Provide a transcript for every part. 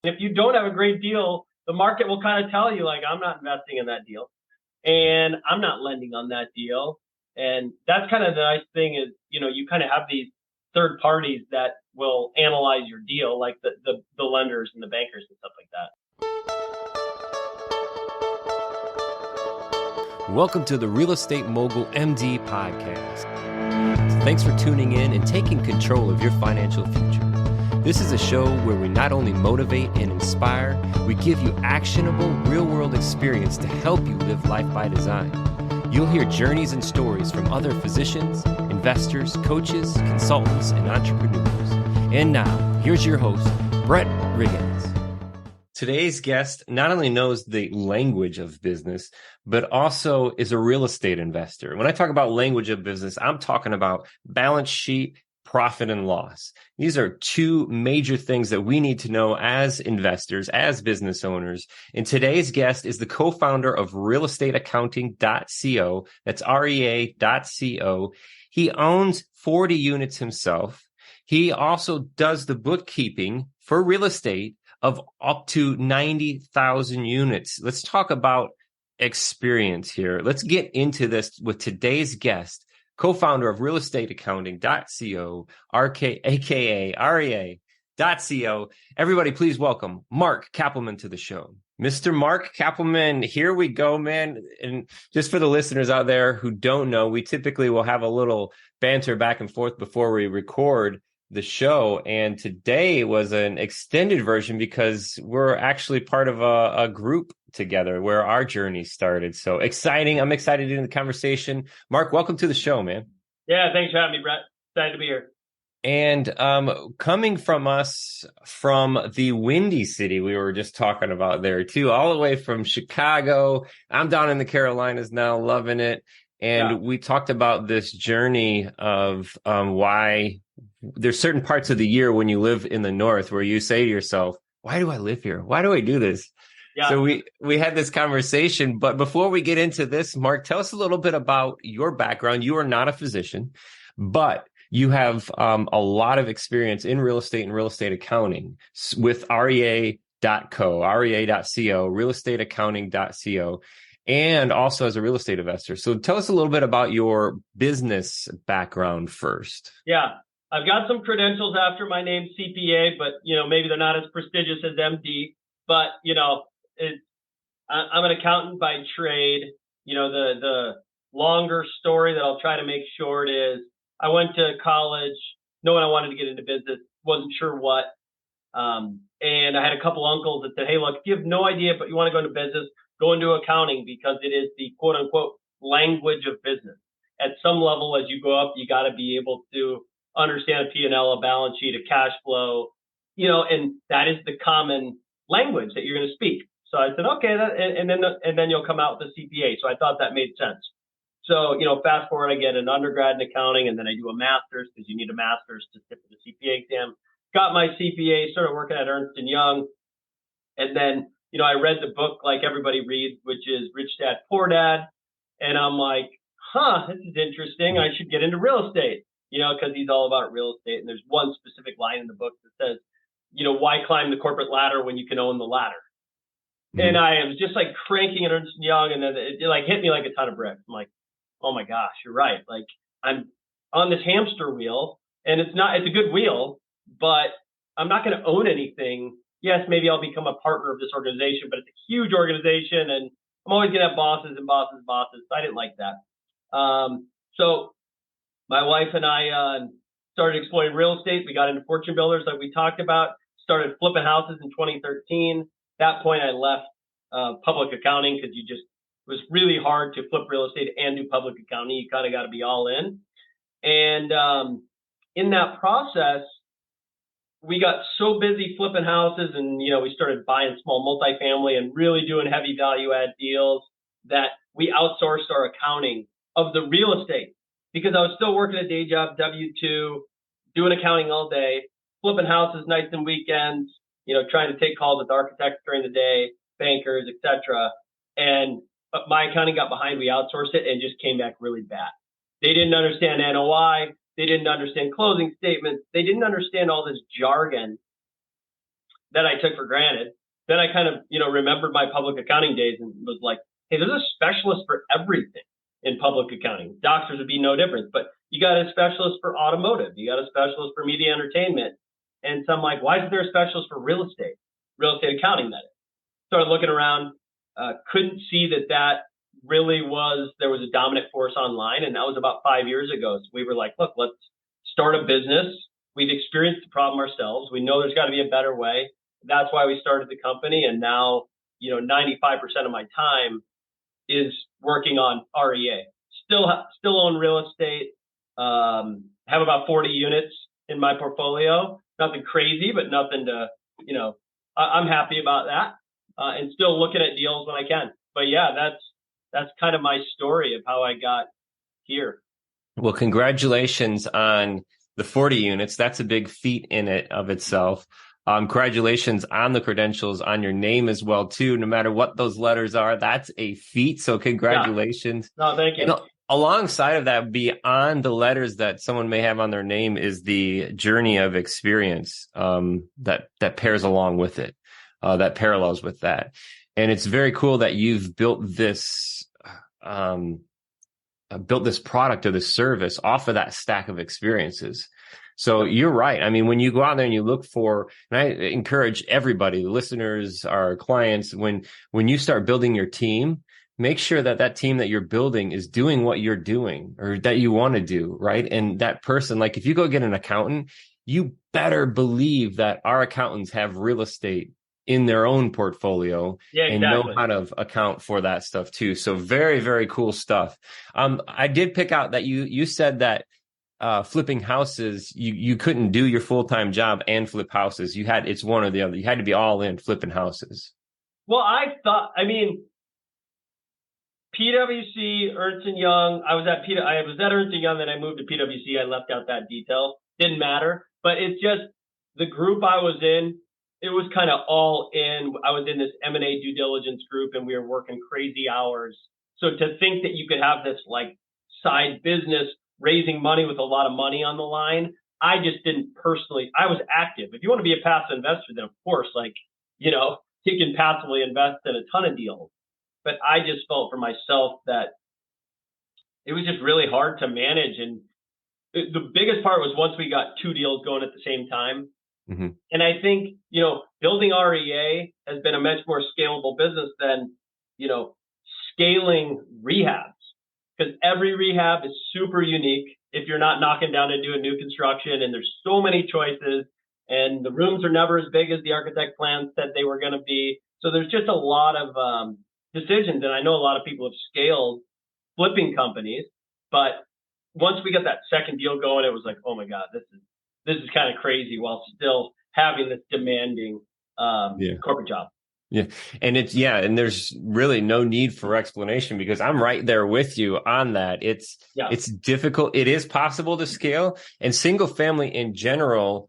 If you don't have a great deal, the market will kind of tell you, like, I'm not investing in that deal and I'm not lending on that deal. And that's kind of the nice thing is, you kind of have these third parties that will analyze your deal, like the lenders and the bankers and stuff like that. Welcome to the Real Estate Mogul MD podcast. Thanks for tuning in and taking control of your financial future. This is a show where we not only motivate and inspire, we give you actionable real-world experience to help you live life by design. You'll hear journeys and stories from other physicians, investors, coaches, consultants, and entrepreneurs. And now, here's your host, Brett Riggins. Today's guest not only knows the language of business, but also is a real estate investor. When I talk about language of business, I'm talking about balance sheet, profit and loss. These are two major things that we need to know as investors, as business owners. And today's guest is the co-founder of realestateaccounting.co. That's REA.co. He owns 40 units himself. He also does the bookkeeping for real estate of up to 90,000 units. Let's talk about experience here. Let's get into this with today's guest, co-founder of realestateaccounting.co, aka REA.co. Everybody, please welcome Mark Kapelman to the show. Mr. Mark Kapelman, here we go, man. And just for the listeners out there who don't know, we typically will have a little banter back and forth before we record the show. And today was an extended version because we're actually part of a group together where our journey started. So exciting. I'm excited to do the conversation. Mark, welcome to the show, man. Yeah, thanks for having me, Brett. Excited to be here. And coming from us from the Windy City, we were just talking about there too, all the way from Chicago. I'm down in the Carolinas now, loving it. And we talked about this journey of why there's certain parts of the year when you live in the North where you say to yourself, why do I live here? Why do I do this? Yeah. So we had this conversation. But before we get into this, Mark, tell us a little bit about your background. You are not a physician, but you have a lot of experience in real estate and real estate accounting with REA.co, REA.co, realestateaccounting.co. And also as a real estate investor. So tell us a little bit about your business background first. Yeah, I've got some credentials after my name, CPA, but, maybe they're not as prestigious as MD. But, I'm an accountant by trade. The longer story that I'll try to make short is I went to college knowing I wanted to get into business, wasn't sure what. And I had a couple uncles that said, hey, look, if you have no idea, but you want to go into business, go into accounting because it is the quote unquote language of business. At some level, as you go up, you got to be able to understand a P&L, a balance sheet, a cash flow, and that is the common language that you're going to speak. So I said, okay, and then you'll come out with a CPA. So I thought that made sense. So, fast forward, I get an undergrad in accounting and then I do a master's because you need a master's to sit for the CPA exam. Got my CPA, started working at Ernst Young. And then, I read the book like everybody reads, which is Rich Dad, Poor Dad. And I'm like, this is interesting. I should get into real estate, because he's all about real estate. And there's one specific line in the book that says, why climb the corporate ladder when you can own the ladder? Mm-hmm. And I was just like cranking at Ernst Young. And then it like hit me like a ton of bricks. I'm like, oh my gosh, you're right. Like I'm on this hamster wheel and it's a good wheel, but I'm not going to own anything. Yes, maybe I'll become a partner of this organization, but it's a huge organization and I'm always going to have bosses and bosses and bosses. So I didn't like that. So my wife and I started exploring real estate. We got into fortune builders like we talked about, started flipping houses in 2013. At that point, I left public accounting because it was really hard to flip real estate and do public accounting. You kind of got to be all in. And in that process, we got so busy flipping houses and, we started buying small multifamily and really doing heavy value add deals that we outsourced our accounting of the real estate because I was still working a day job, W-2, doing accounting all day, flipping houses nights and weekends, trying to take calls with architects during the day, bankers, etc. And my accounting got behind. We outsourced it and just came back really bad. They didn't understand NOI. They didn't understand closing statements. They didn't understand all this jargon that I took for granted. Then I kind of, remembered my public accounting days and was like, hey, there's a specialist for everything in public accounting. Doctors would be no different, but you got a specialist for automotive. You got a specialist for media entertainment. And so I'm like, why isn't there a specialist for real estate accounting, that is? Started looking around, couldn't see that really there was a dominant force online. And that was about 5 years ago. So we were like, look, let's start a business. We've experienced the problem ourselves. We know there's got to be a better way. That's why we started the company. And now, 95% of my time is working on REA. Still own real estate. Have about 40 units in my portfolio. Nothing crazy, but nothing to, I'm happy about that. And still looking at deals when I can. But yeah, that's kind of my story of how I got here. Well, congratulations on the 40 units. That's a big feat in it of itself. Congratulations on the credentials on your name as well, too. No matter what those letters are, that's a feat. So congratulations. Yeah. No, thank you. And alongside of that, beyond the letters that someone may have on their name is the journey of experience that pairs along with it, that parallels with that. And it's very cool that you've built this product or this service off of that stack of experiences. So you're right. I mean, when you go out there and you look for, and I encourage everybody, listeners, our clients, when you start building your team, make sure that team that you're building is doing what you're doing or that you want to do, right? And that person, like if you go get an accountant, you better believe that our accountants have real estate in their own portfolio and know how to account for that stuff too. So very, very cool stuff. I did pick out that you said that flipping houses, you couldn't do your full-time job and flip houses. It's one or the other. You had to be all in flipping houses. Well, PwC, Ernst Young. I was at Ernst Young, then I moved to PwC. I left out that detail. Didn't matter. But it's just the group I was in, it was kind of all in. I was in this M&A due diligence group and we were working crazy hours. So to think that you could have this like side business raising money with a lot of money on the line, I just didn't personally. I was active. If you want to be a passive investor, then of course, you can passively invest in a ton of deals. But I just felt for myself that it was just really hard to manage. And the biggest part was once we got two deals going at the same time. Mm-hmm. And I think, building REA has been a much more scalable business than, scaling rehabs. Because every rehab is super unique if you're not knocking down and doing new construction, and there's so many choices, and the rooms are never as big as the architect plans said they were going to be. So there's just a lot of decisions, and I know a lot of people have scaled flipping companies, but once we got that second deal going, it was like, oh my God, this is kind of crazy while still having this demanding corporate job. Yeah. And and there's really no need for explanation because I'm right there with you on that. It's difficult. It is possible to scale, and single family in general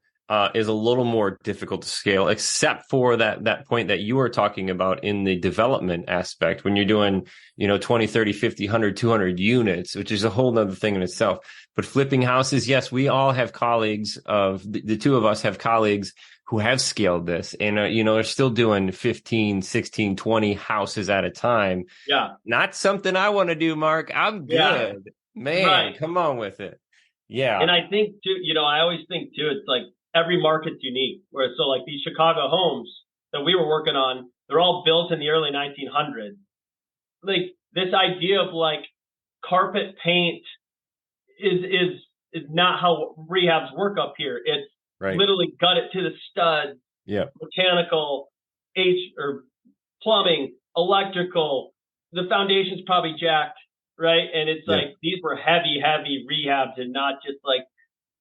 is a little more difficult to scale, except for that point that you were talking about in the development aspect when you're doing, 20, 30, 50, 100, 200 units, which is a whole nother thing in itself. But flipping houses, yes, we all have colleagues the two of us have colleagues who have scaled this and, are still doing 15, 16, 20 houses at a time. Yeah. Not something I want to do, Mark. I'm good. Yeah. Man, right. Come on with it. Yeah. And I think too, I always think too, it's like every market's unique. So like these Chicago homes that we were working on, they're all built in the early 1900s. Like this idea of like carpet paint is not how rehabs work up here. It's literally gut it to the stud, mechanical, or plumbing, electrical. The foundation's probably jacked, right? And it's like these were heavy rehabs, and not just like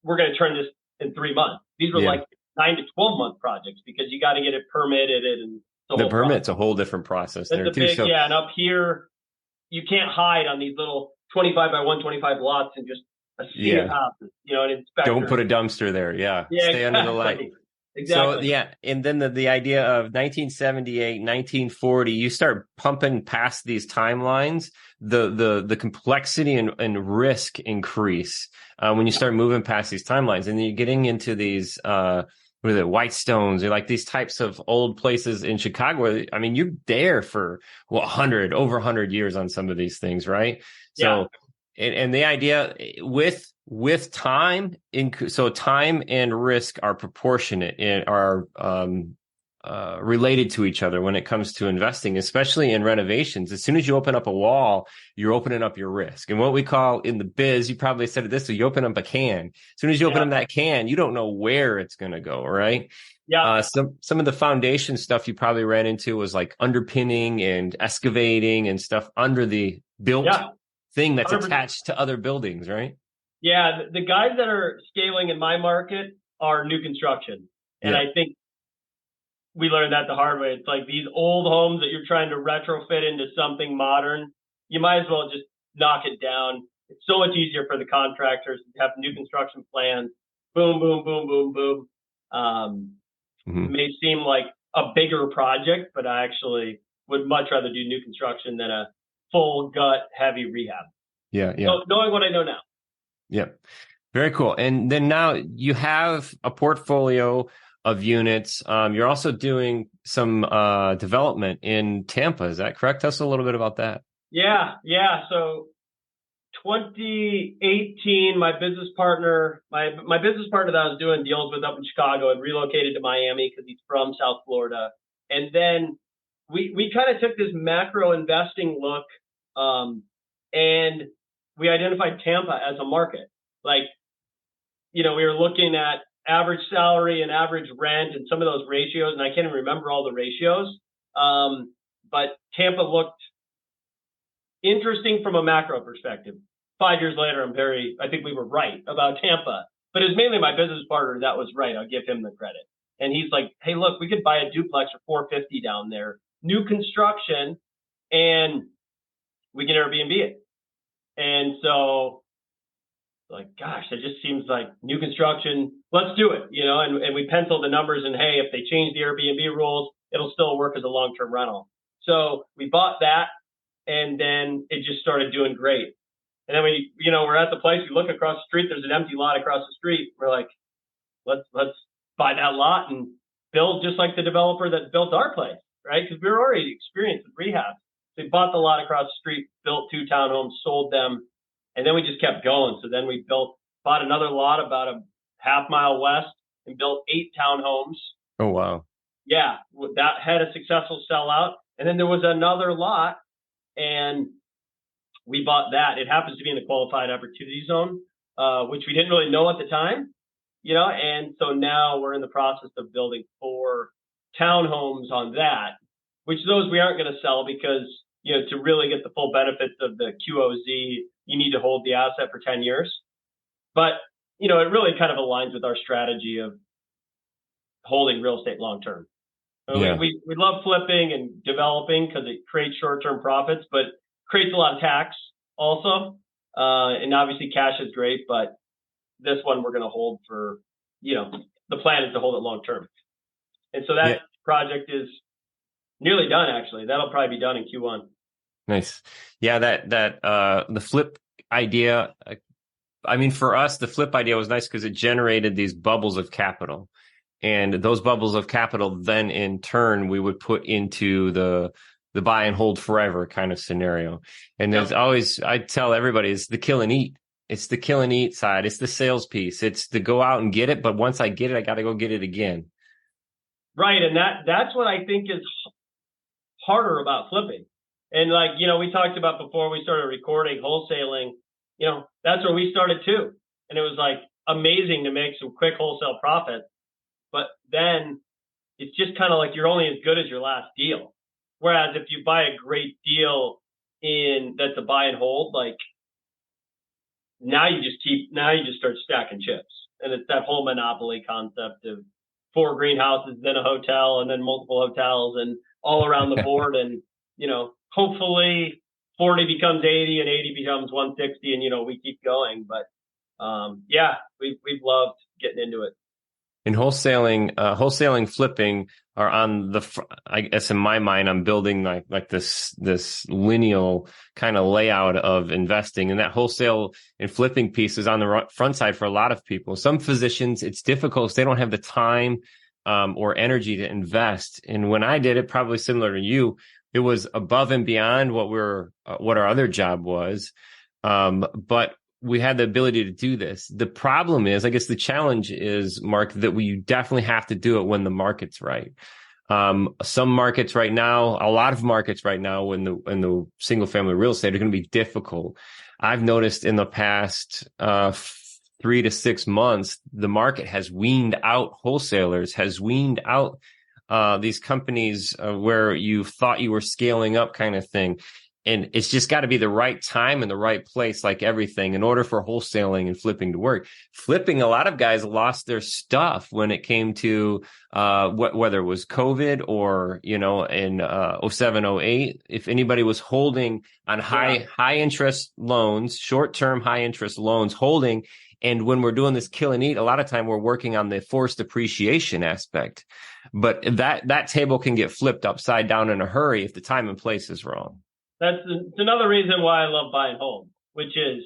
we're going to turn this in 3 months. These were like 9 to 12-month projects because you got to get it permitted, and the permit's a whole different process there too. And up here you can't hide on these little 25 by 125 lots and just a sea of houses, an inspector. Don't put a dumpster there. Stay under the light. Exactly. So and then the idea of 1978, 1940, you start pumping past these timelines, the complexity and risk increase when you start moving past these timelines, and then you're getting into these what are the Whitestones, or like these types of old places in Chicago. I mean, you're there for over 100 years on some of these things, right? Yeah. So, and the idea with time, so time and risk are proportionate and are related to each other when it comes to investing, especially in renovations. As soon as you open up a wall, you're opening up your risk. And what we call in the biz, you probably said it this way, you open up a can. As soon as you open Yeah. up that can, you don't know where it's going to go, right? Yeah. Some of the foundation stuff you probably ran into was like underpinning and excavating and stuff under the built Yeah. thing that's 100%. attached to other buildings, right? Yeah. The guys that are scaling in my market are new construction. And Yeah. I think we learned that the hard way. It's like these old homes that you're trying to retrofit into something modern, you might as well just knock it down. It's so much easier for the contractors to have new construction plans. Boom, boom, boom, boom, boom. It may seem like a bigger project, but I actually would much rather do new construction than a full gut heavy rehab. Yeah. Yeah. So knowing what I know now. Yeah. Very cool. And then now you have a portfolio of units. You're also doing some development in Tampa. Is that correct? Tell us a little bit about that. Yeah. Yeah. So 2018, my business partner that I was doing deals with up in Chicago had relocated to Miami because he's from South Florida. And then we kind of took this macro investing look, and we identified Tampa as a market. Like, we were looking at average salary and average rent and some of those ratios, and I can't even remember all the ratios. But Tampa looked interesting from a macro perspective. 5 years later, I think we were right about Tampa, but it's mainly my business partner that was right. I'll give him the credit. And he's like, hey, look, we could buy a duplex for $450 down there, new construction, and we can Airbnb it. And so, like, gosh, that just seems like new construction. Let's do it, and we penciled the numbers, and hey, if they change the Airbnb rules, it'll still work as a long-term rental. So we bought that, and then it just started doing great. And then we're at the place, we look across the street, there's an empty lot across the street. We're like, let's buy that lot and build just like the developer that built our place, right? Because we were already experienced with rehab. So we bought the lot across the street, built 2 townhomes, sold them, and then we just kept going. So then we bought another lot about a half-mile west and built 8 townhomes. Oh, wow. Yeah, that had a successful sellout. And then there was another lot, and we bought that. It happens to be in the qualified opportunity zone, which we didn't really know at the time, and so now we're in the process of building 4 townhomes on that, which those we aren't going to sell because, to really get the full benefits of the QOZ, you need to hold the asset for 10 years. But, it really kind of aligns with our strategy of holding real estate long term. Yeah. We love flipping and developing because it creates short-term profits, but creates a lot of tax also. And obviously cash is great, but this one we're going to hold for, the plan is to hold it long term. And so that project is nearly done, actually. That'll probably be done in Q1. Nice. Yeah, the flip idea, I mean, for us, the flip idea was nice because it generated these bubbles of capital. And those bubbles of capital, then in turn, we would put into the buy and hold forever kind of scenario. And there's always, I tell everybody, it's the kill and eat. It's the kill and eat side. It's the sales piece. It's to go out and get it. But once I get it, I got to go get it again. Right. And that's what I think is harder about flipping. And like, we talked about before we started recording wholesaling, that's where we started too. And it was like amazing to make some quick wholesale profits. But then it's just kind of like you're only as good as your last deal. Whereas if you buy a great deal that's a buy and hold, like now you just start stacking chips. And it's that whole monopoly concept of 4 greenhouses, then a hotel, and then multiple hotels and all around the board. And, hopefully 40 becomes 80 and 80 becomes 160 and, we keep going. But we've loved getting into it. In wholesaling, flipping, are on I guess in my mind, I'm building like this lineal kind of layout of investing, and that wholesale and flipping piece is on the front side for a lot of people. Some physicians, it's difficult. They don't have the time or energy to invest. And when I did it, probably similar to you, it was above and beyond what our other job was. But we had the ability to do this. The problem is, I guess the challenge is, Mark, that we definitely have to do it when the market's right. Some markets right now, a lot of markets right now in the single family real estate are going to be difficult. I've noticed in the past 3 to 6 months, the market has weaned out wholesalers, has weaned out these companies where you thought you were scaling up kind of thing. And it's just got to be the right time and the right place, like everything, in order for wholesaling and flipping to work. Flipping, a lot of guys lost their stuff when it came to whether it was COVID or, in 07, 08. If anybody was holding on high interest loans, short-term high interest loans, holding. And when we're doing this kill and eat, a lot of time we're working on the forced appreciation aspect. But that table can get flipped upside down in a hurry if the time and place is wrong. It's another reason why I love buying homes, which is,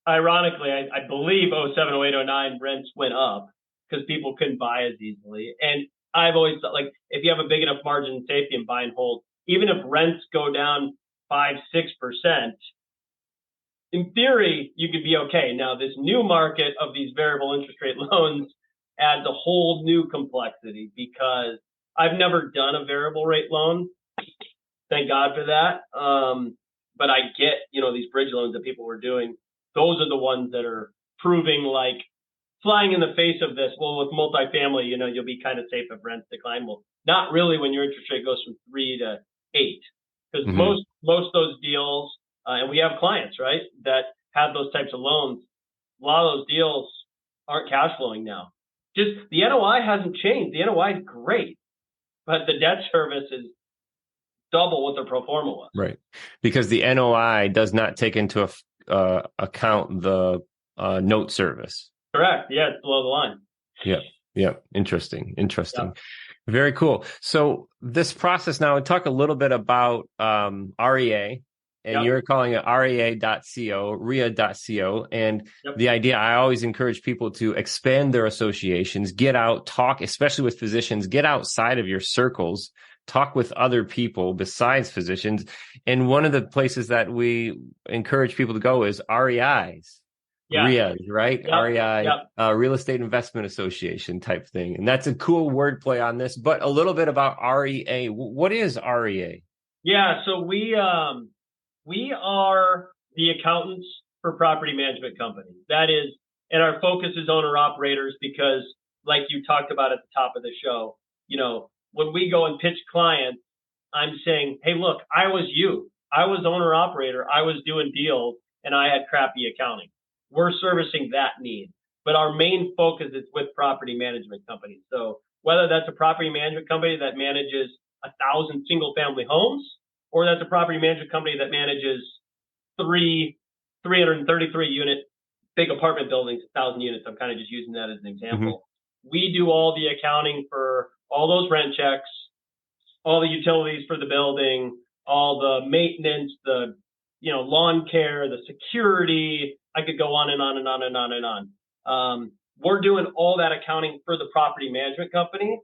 ironically, I believe 07, 08, 09 rents went up because people couldn't buy as easily. And I've always thought, like, if you have a big enough margin of safety in buy and hold, even if rents go down 5-6%, in theory, you could be okay. Now, this new market of these variable interest rate loans adds a whole new complexity, because I've never done a variable rate loan. Thank God for that. But I get, these bridge loans that people were doing. Those are the ones that are proving like flying in the face of this. Well, with multifamily, you'll be kind of safe if rents decline. Well, not really when your interest rate goes from 3 to 8, because most of those deals, and we have clients, right, that have those types of loans. A lot of those deals aren't cash flowing now. Just the NOI hasn't changed. The NOI is great, but the debt service is double what the pro forma was. Right. Because the NOI does not take into account the note service. Correct. Yeah, it's below the line. Yeah. Interesting. Yeah. Very cool. So this process now, we talk a little bit about REA, and you're calling it REA.co, REA.co. And the idea, I always encourage people to expand their associations, get out, talk, especially with physicians, get outside of your circles, talk with other people besides physicians. And one of the places that we encourage people to go is REIs. REIs, right? REI, Real Estate Investment Association type thing. And that's a cool wordplay on this, but a little bit about REA. What is REA? Yeah, so we are the accountants for property management companies. That is, and our focus is owner operators, because like you talked about at the top of the show, when we go and pitch clients, I'm saying, hey, look, I was you. I was owner operator. I was doing deals and I had crappy accounting. We're servicing that need. But our main focus is with property management companies. So whether that's a property management company that manages 1,000 single family homes, or that's a property management company that manages 333 unit big apartment buildings, 1,000 units. I'm kind of just using that as an example. We do all the accounting for all those rent checks, all the utilities for the building, all the maintenance, the lawn care, the security. I could go on and on and on and on and on. We're doing all that accounting for the property management company.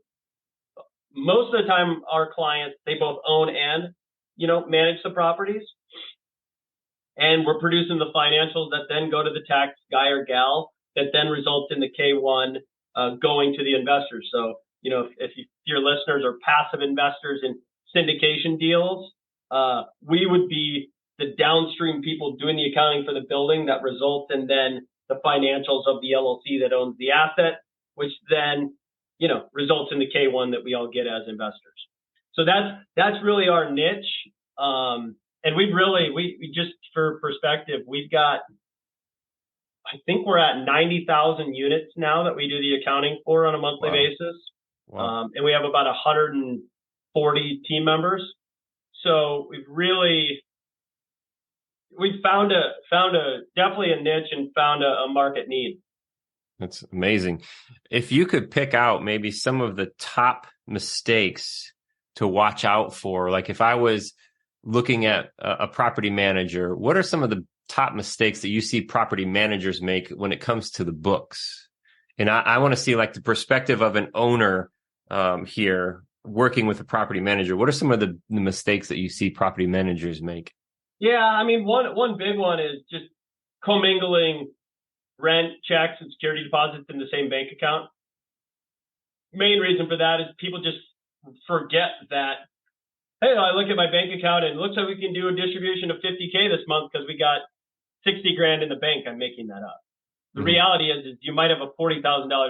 Most of the time, our clients, they both own and manage the properties, and we're producing the financials that then go to the tax guy or gal, that then results in the K1 going to the investors. So if your listeners are passive investors in syndication deals, we would be the downstream people doing the accounting for the building that results in then the financials of the LLC that owns the asset, which then, results in the K1 that we all get as investors. So that's really our niche. And we just, for perspective, we've got, I think we're at 90,000 units now that we do the accounting for on a monthly basis. Wow. And we have about 140 team members. So we've found definitely a niche and found a market need. That's amazing. If you could pick out maybe some of the top mistakes to watch out for? Like if I was looking at a property manager, what are some of the top mistakes that you see property managers make when it comes to the books? And I want to see like the perspective of an owner here working with a property manager. What are some of the mistakes that you see property managers make? Yeah, I mean, one big one is just commingling rent checks and security deposits in the same bank account. Main reason for that is people just forget that, hey, I look at my bank account and it looks like we can do a distribution of 50K this month because we got 60 grand in the bank. I'm making that up. The reality is you might have a $40,000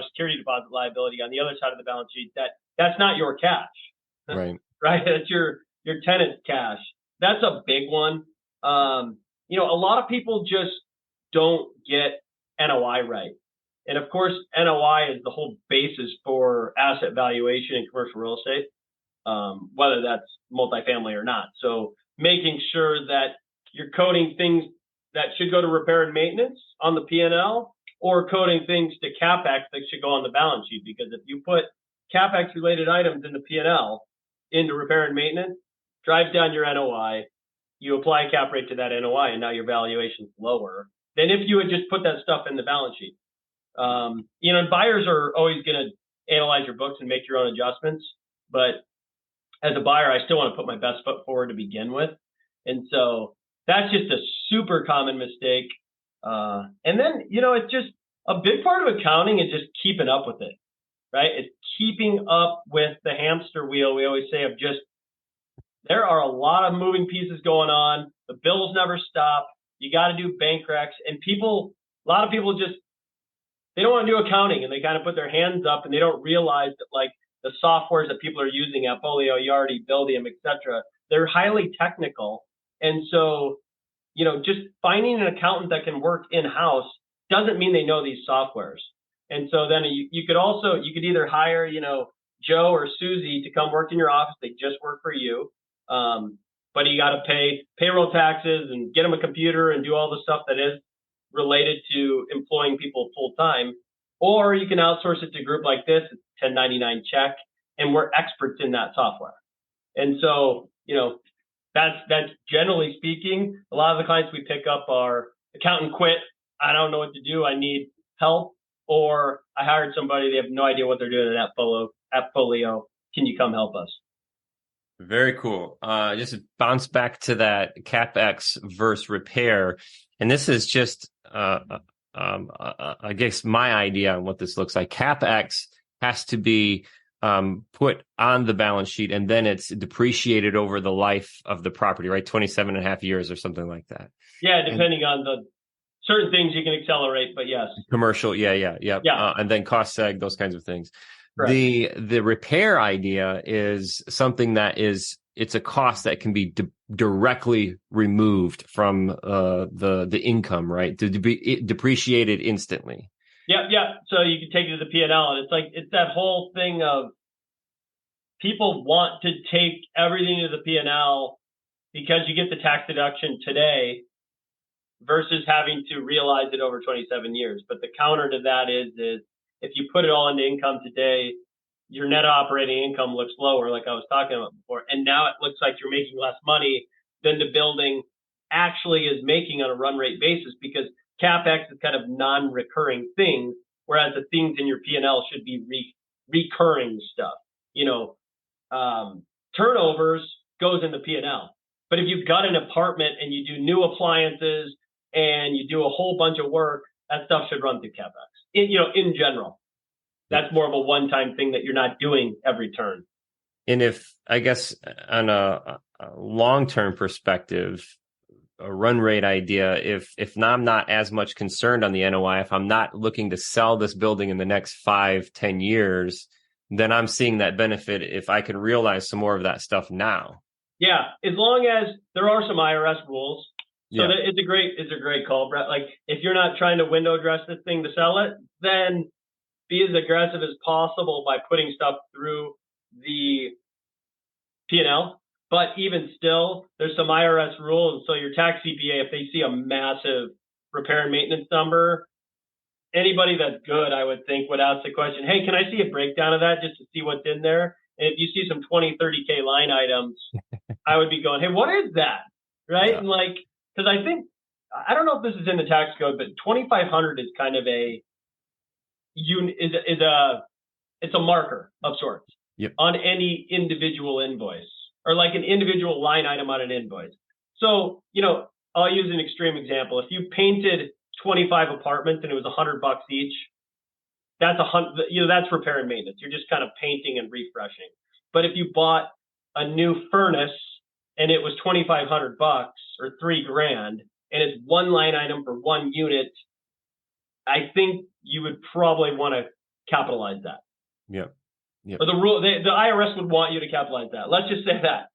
security deposit liability on the other side of the balance sheet. That's not your cash, Right? right? That's your tenant's cash. That's a big one. A lot of people just don't get NOI right. And of course, NOI is the whole basis for asset valuation in commercial real estate, whether that's multifamily or not. So making sure that you're coding things that should go to repair and maintenance on the P&L or coding things to CapEx that should go on the balance sheet. Because if you put CapEx related items in the P&L into repair and maintenance, drives down your NOI, you apply a cap rate to that NOI, and now your valuation's lower than if you had just put that stuff in the balance sheet. And buyers are always going to analyze your books and make your own adjustments. But as a buyer, I still want to put my best foot forward to begin with. And so that's just a super common mistake. And then, it's just a big part of accounting is just keeping up with it, right? It's keeping up with the hamster wheel. We always say of just, there are a lot of moving pieces going on. The bills never stop. You got to do bank recs, and a lot of people just, they don't want to do accounting, and they kind of put their hands up, and they don't realize that like the softwares that people are using, Appfolio, Yardi, Buildium, etc., they're highly technical. And so, just finding an accountant that can work in-house doesn't mean they know these softwares. And so then you could either hire, Joe or Susie to come work in your office. They just work for you. But you got to pay payroll taxes and get them a computer and do all the stuff that is related to employing people full time. Or you can outsource it to a group like this, it's 1099 check, and we're experts in that software. And so, that's generally speaking, a lot of the clients we pick up are accountant quit. I don't know what to do. I need help. Or I hired somebody. They have no idea what they're doing in Appfolio. Can you come help us? Very cool. Just to bounce back to that CapEx versus repair. And this is just, I guess, my idea on what this looks like. CapEx has to be put on the balance sheet, and then it's depreciated over the life of the property, right? 27 and a half years or something like that. Yeah, depending on the certain things you can accelerate, but yes. Commercial, yeah. And then cost seg, those kinds of things. Right. The repair idea is something that it's a cost that can be directly removed from the income, right? To be depreciated instantly. Yeah. So you can take it to the P&L, and it's that whole thing of people want to take everything to the P&L because you get the tax deduction today versus having to realize it over 27 years. But the counter to that is if you put it all into income today, your net operating income looks lower, like I was talking about before. And now it looks like you're making less money than the building actually is making on a run rate basis, because CapEx is kind of non-recurring things, whereas the things in your P&L should be recurring stuff. Turnovers goes in the P&L. But if you've got an apartment and you do new appliances and you do a whole bunch of work, that stuff should run through CapEx. In general, that's more of a one-time thing that you're not doing every turn. And if, I guess, on a long-term perspective, a run rate idea, if I'm not as much concerned on the NOI, if I'm not looking to sell this building in the next 5-10 years, then I'm seeing that benefit if I can realize some more of that stuff now. Yeah, as long as there are some IRS rules. So that it's a great call, Brett. Like, if you're not trying to window dress this thing to sell it, then be as aggressive as possible by putting stuff through the P&L. But even still, there's some IRS rules. So your tax CPA, if they see a massive repair and maintenance number, anybody that's good, I would think, would ask the question, hey, can I see a breakdown of that just to see what's in there? And if you see some 20, 30K line items, I would be going, hey, what is that? Right. Yeah. And like, because I don't know if this is in the tax code, but 2,500 is kind of it's a marker of sorts on any individual invoice, or like an individual line item on an invoice. So, I'll use an extreme example. If you painted 25 apartments and it was $100 each, that's that's repair and maintenance. You're just kind of painting and refreshing. But if you bought a new furnace and it was $2,500 or $3,000, and it's one line item for one unit, I think you would probably want to capitalize that. Yep. Or the IRS would want you to capitalize that. Let's just say that.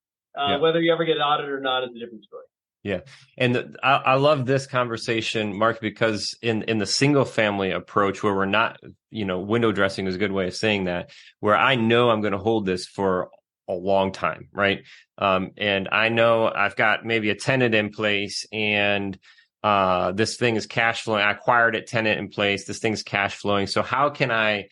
Whether you ever get audited or not is a different story. Yeah. And I love this conversation, Mark, because in the single family approach where we're not, window dressing is a good way of saying that, where I know I'm going to hold this for a long time. Right. And I know I've got maybe a tenant in place, and this thing is cash flowing. I acquired it, tenant in place. This thing's cash flowing. So how can I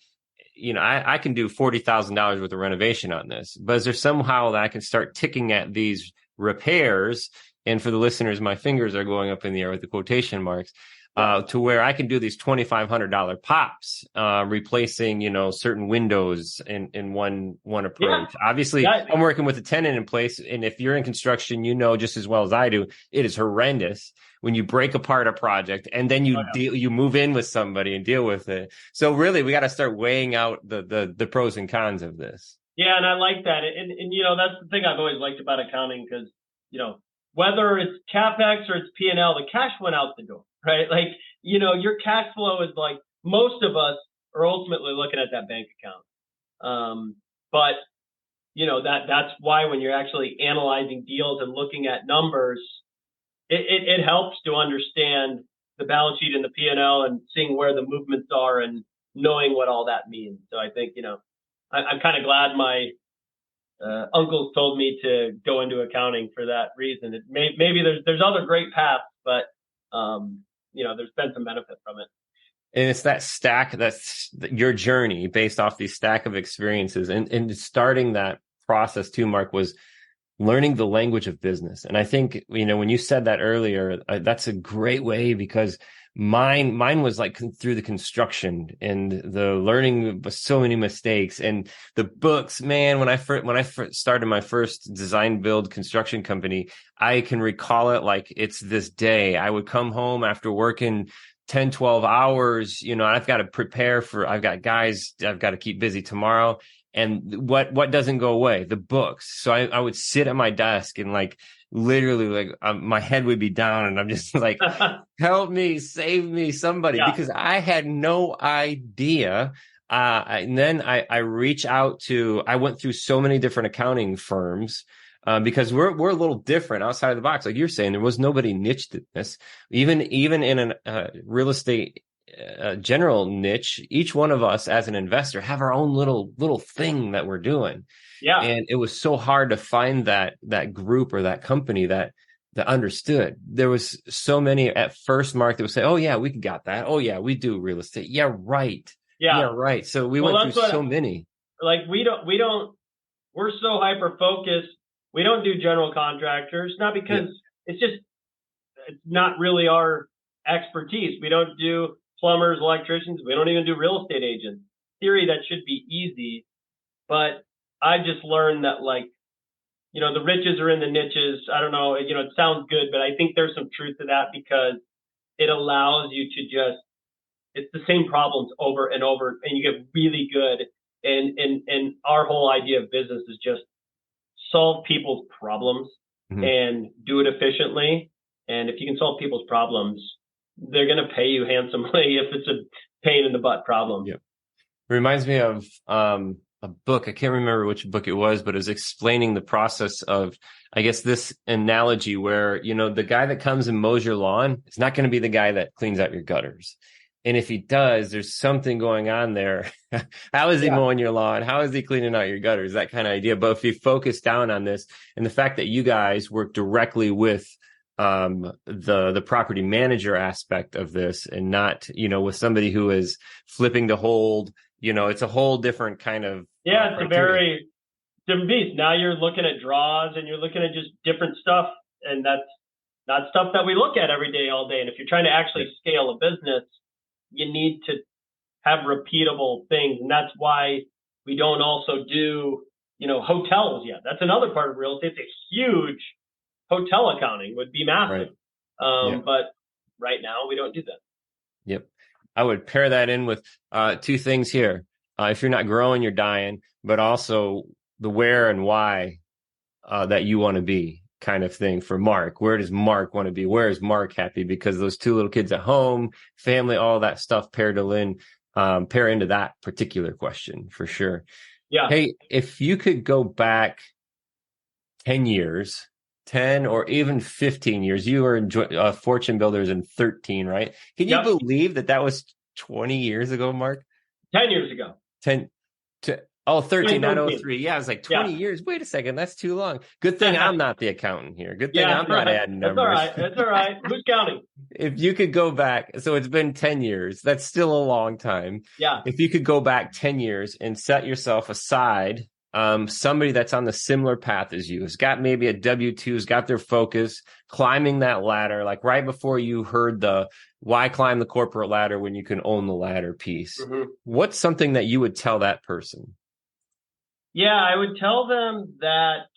can do $40,000 worth of renovation on this, but is there somehow that I can start ticking at these repairs? And for the listeners, my fingers are going up in the air with the quotation marks, to where I can do these $2,500 pops, replacing, certain windows in one approach. Yeah. Obviously, I'm working with a tenant in place. And if you're in construction, just as well as I do, it is horrendous when you break apart a project and then you move in with somebody and deal with it. So really, we got to start weighing out the pros and cons of this. Yeah, and I like that. And that's the thing I've always liked about accounting, because, whether it's CapEx or it's P&L, the cash went out the door, right? Like, your cash flow is like, most of us are ultimately looking at that bank account. But, that's why when you're actually analyzing deals and looking at numbers, it helps to understand the balance sheet and the P&L and seeing where the movements are and knowing what all that means. So I think, I'm kind of glad my uncles told me to go into accounting for that reason. Maybe there's other great paths, but there's been some benefit from it. And it's that stack, that's your journey based off these stack of experiences, and starting that process too, Mark, was learning the language of business. And I think, when you said that earlier, that's a great way, because mine was like through the construction and the learning with so many mistakes and the books, man. When I first started my first design build construction company, I can recall it like it's this day. I would come home after working 10, 12 hours, I've got to prepare I've got guys I've got to keep busy tomorrow. And what doesn't go away? The books. So I would sit at my desk and literally my head would be down, and I'm just like, help me, save me, somebody, because I had no idea. And then I reach out to, I went through so many different accounting firms, because we're a little different outside of the box. Like you're saying, there was nobody niched in this, even in a real estate general niche. Each one of us as an investor have our own little thing that we're doing. Yeah. And it was so hard to find that group or that company that understood. There was so many at first, Mark, that would say, oh yeah, we got that. Oh yeah, we do real estate. Yeah, right. Yeah, right. So we went through so many. Like we're so hyper focused. We don't do general contractors, not because it's not really our expertise. We don't do plumbers, electricians. We don't even do real estate agents. In theory, that should be easy, but I just learned that the riches are in the niches. I don't know, it sounds good, but I think there's some truth to that, because it allows you to it's the same problems over and over, and you get really good. And our whole idea of business is just solve people's problems and do it efficiently. And if you can solve people's problems, they're going to pay you handsomely if it's a pain in the butt problem. Yeah. It reminds me of a book. I can't remember which book it was, but it was explaining the process of, I guess, this analogy where, the guy that comes and mows your lawn is not going to be the guy that cleans out your gutters. And if he does, there's something going on there. How is he mowing your lawn? How is he cleaning out your gutters? That kind of idea. But if you focus down on this, and the fact that you guys work directly with the property manager aspect of this, and not, with somebody who is flipping to hold, it's a whole different kind of it's a very different beast. Now you're looking at draws and you're looking at just different stuff. And that's not stuff that we look at every day, all day. And if you're trying to actually scale a business, you need to have repeatable things. And that's why we don't also do, hotels yet. That's another part of real estate. It's a huge hotel accounting would be massive. Right. But right now we don't do that. Yep. I would pair that in with two things here. If you're not growing, you're dying, but also the where and why that you want to be kind of thing for Mark. Where does Mark want to be? Where is Mark happy? Because those two little kids at home, family, all that stuff pair into that particular question for sure. Yeah. Hey, if you could go back 10 years, 10 or even 15 years, you were Fortune Builders in 13, right? Can you believe that was 20 years ago, Mark? 10 years ago. 13, not 03. Yeah, I was like 20 years. Wait a second, that's too long. Good thing I'm not the accountant here. Good thing I'm not adding numbers. That's all right. Who's counting? If you could go back, so it's been 10 years. That's still a long time. Yeah. If you could go back 10 years and set yourself aside, somebody that's on the similar path as you, has got maybe a W-2, has got their focus, climbing that ladder, like right before you heard the why climb the corporate ladder when you can own the ladder piece. Mm-hmm. What's something that you would tell that person? Yeah, I would tell them that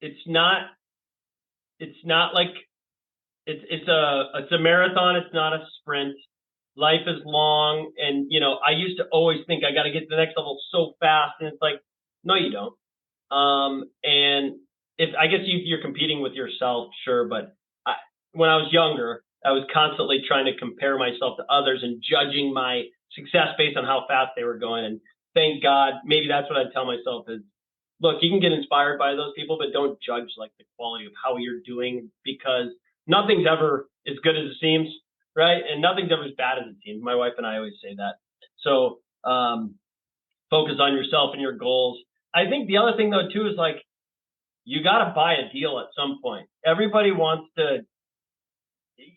it's not like it's a marathon. It's not a sprint. Life is long. And, I used to always think I got to get to the next level so fast. And it's like, no, you don't. And I guess you're competing with yourself, sure. But when I was younger, I was constantly trying to compare myself to others and judging my success based on how fast they were going. And thank God, maybe that's what I'd tell myself is, look, you can get inspired by those people, but don't judge like the quality of how you're doing, because nothing's ever as good as it seems, right? And nothing's ever as bad as it seems. My wife and I always say that. So focus on yourself and your goals. I think the other thing though too is like, you got to buy a deal at some point. Everybody wants to,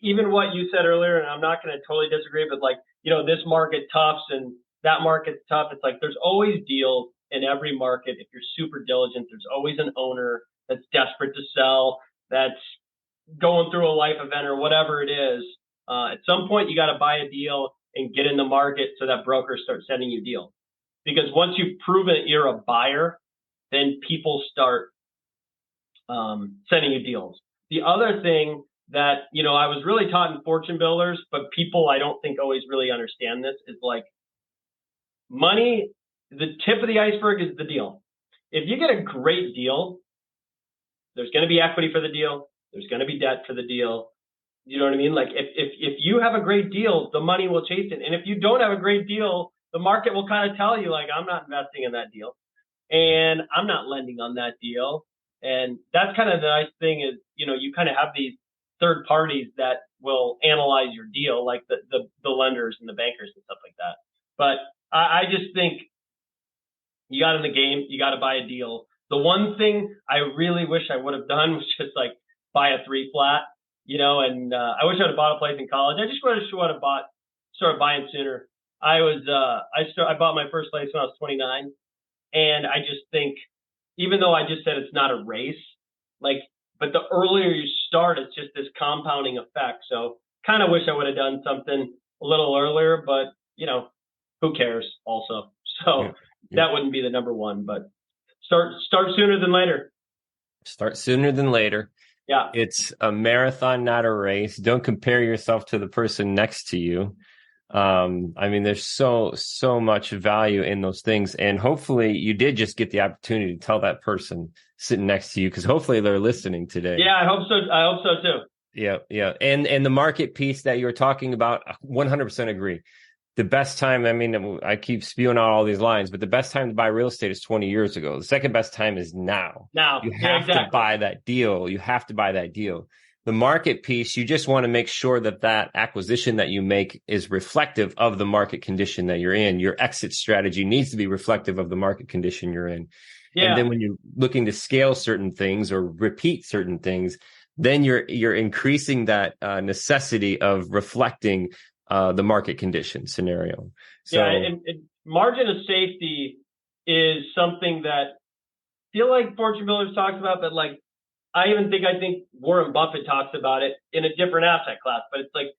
even what you said earlier, and I'm not going to totally disagree, but like, this market toughs and that market's tough. It's like there's always deals in every market. If you're super diligent, there's always an owner that's desperate to sell, that's going through a life event or whatever it is. At some point, you got to buy a deal and get in the market so that brokers start sending you deals. Because once you've proven that you're a buyer, then people start sending you deals. The other thing that, I was really taught in Fortune Builders, but people I don't think always really understand this, is like, money, the tip of the iceberg is the deal. If you get a great deal, there's going to be equity for the deal. There's going to be debt for the deal. You know what I mean? Like if you have a great deal, the money will chase it. And if you don't have a great deal, the market will kind of tell you like, I'm not investing in that deal and I'm not lending on that deal. And that's kind of the nice thing is, you kind of have these third parties that will analyze your deal, like the lenders and the bankers and stuff like that. But I just think you got in the game, you got to buy a deal. The one thing I really wish I would have done was just like buy a 3-flat, and I wish I would have bought a place in college. I just wish I would have started buying sooner. I bought my first place when I was 29. And I just think, even though I just said it's not a race, but the earlier you start, it's just this compounding effect. So kind of wish I would have done something a little earlier, but who cares also? So that wouldn't be the number one, but start sooner than later. Start sooner than later. Yeah. It's a marathon, not a race. Don't compare yourself to the person next to you. There's so much value in those things. And hopefully you did just get the opportunity to tell that person sitting next to you, because hopefully they're listening today. Yeah, I hope so too. Yeah. And the market piece that you were talking about, 100% agree. The best time, I keep spewing out all these lines, but the best time to buy real estate is 20 years ago. The second best time is now. Now. You have to buy that deal. You have to buy that deal. The market piece, you just want to make sure that acquisition that you make is reflective of the market condition that you're in. Your exit strategy needs to be reflective of the market condition you're in. Yeah. And then when you're looking to scale certain things or repeat certain things, then you're increasing that necessity of reflecting the market condition scenario. So, yeah, and margin of safety is something that I feel like Fortune Builders talks about, but like I think Warren Buffett talks about it in a different asset class. But it's like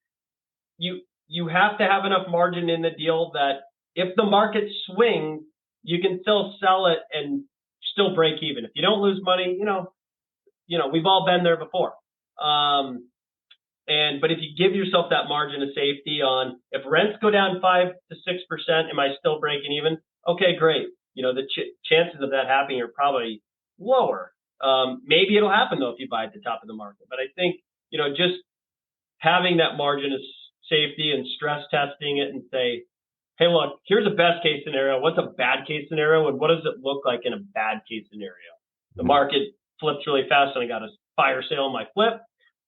you have to have enough margin in the deal that if the market swings, you can still sell it and still break even. If you don't lose money, we've all been there before. But if you give yourself that margin of safety on if rents go down 5 to 6%, am I still breaking even? Okay, great. The chances of that happening are probably lower. Maybe it'll happen though if you buy at the top of the market. But I think just having that margin of safety and stress testing it and say, hey, look, here's a best case scenario. What's a bad case scenario, and what does it look like in a bad case scenario? The market flips really fast, and I got a fire sale on my flip,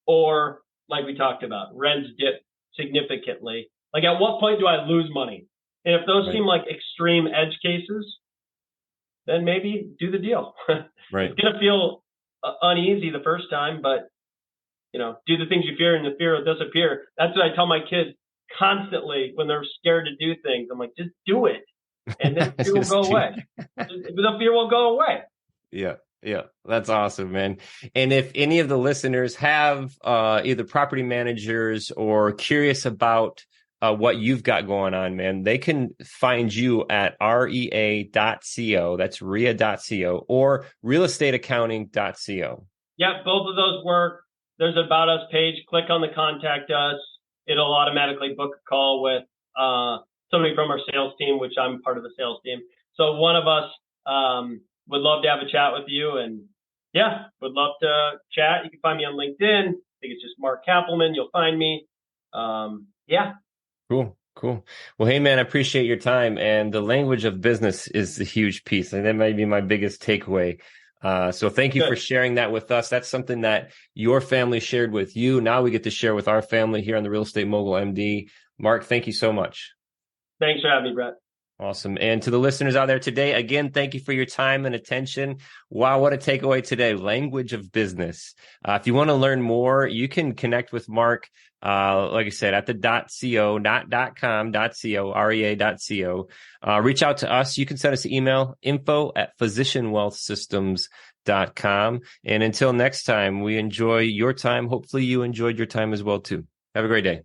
or like we talked about, rents dip significantly. Like, at what point do I lose money? And if those seem like extreme edge cases, then maybe do the deal. Right. It's gonna feel uneasy the first time, but do the things you fear, and the fear will disappear. That's what I tell my kids constantly when they're scared to do things. I'm like, just do it, and then fear will go away. The fear will go away. Yeah. Yeah, that's awesome, man. And if any of the listeners have either property managers or curious about what you've got going on, man, they can find you at rea.co. That's rea.co or realestateaccounting.co. Yeah, both of those work. There's an About Us page. Click on the Contact Us. It'll automatically book a call with somebody from our sales team, which I'm part of the sales team. So one of us would love to have a chat with you, and would love to chat. You can find me on LinkedIn. I think it's just Mark Kapelman. You'll find me. Cool. Well, hey, man, I appreciate your time. And the language of business is a huge piece. And that might be my biggest takeaway. So thank you for sharing that with us. That's something that your family shared with you. Now we get to share with our family here on the Real Estate Mogul MD. Mark, thank you so much. Thanks for having me, Brett. Awesome. And to the listeners out there today, again, thank you for your time and attention. Wow, what a takeaway today. Language of business. If you want to learn more, you can connect with Mark, like I said, at the .co, not .com, .co, rea.co. Reach out to us. You can send us an email, info@physicianwealthsystems.com. And until next time, we enjoy your time. Hopefully you enjoyed your time as well, too. Have a great day.